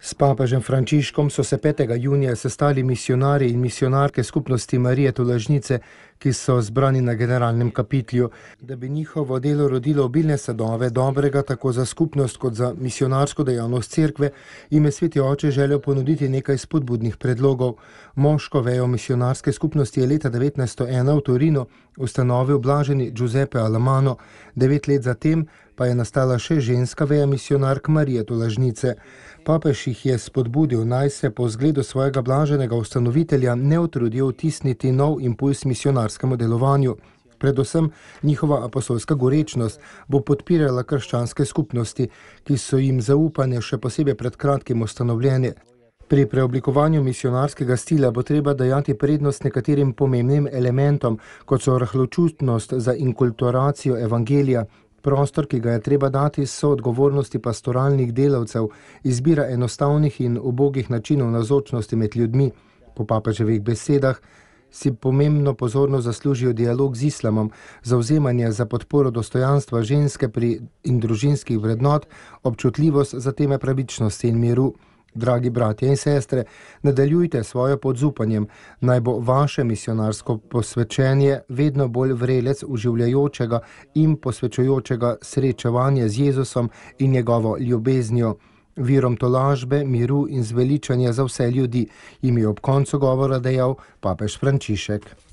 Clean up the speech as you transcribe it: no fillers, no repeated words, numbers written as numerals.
S papežem Frančiškom so se 5. junija sestali misijonarji in misijonarke skupnosti Marije Tolažnice, ki so zbrani na generalnem kapitlju, da bi njihovo delo rodilo obilne sadove dobrega tako za skupnost kot za misijonarsko dejavnost cerkve, jim je Sveti oče želel ponuditi nekaj spodbudnih predlogov. Moško vejo misijonarske skupnosti je leta 1901 v Torinu ustanovil blaženi Giuseppe Alamano, 9 let zatem pa je nastala še ženska veja misijonark Marije Tolažnice. Papež jih je spodbudil, naj se po zgledu svojega blaženega ustanovitelja ne utrudijo vtisniti nov impuls misijonarskemu delovanju. Predvsem njihova apostolska gorečnost bo podpirala krščanske skupnosti, ki so jim zaupane še posebej pred kratkim ustanovljene. Pri preoblikovanju misijonarskega stila bo treba dajati prednost nekaterim pomembnim elementom, kot so rahločutnost za inkulturacijo evangelija, prostor, ki ga je treba dati soodgovornosti pastoralnih delavcev, izbira enostavnih in ubogih načinov navzočnosti med ljudmi. Po papeževih besedah si pomembno pozornost zaslužijo dialog z islamom, zavzemanje za podporo dostojanstva ženske in družinskih vrednot, občutljivost za teme pravičnosti in miru. Dragi bratje in sestre, nadaljujte svojo pot z upanjem, naj bo vaše misijonarsko posvečenje vedno bolj vrelec uživljajočega in posvečujočega srečevanja z Jezusom in njegovo ljubeznijo, virom tolažbe, miru in zveličanja za vse ljudi, jim je ob koncu govora dejal papež Frančišek.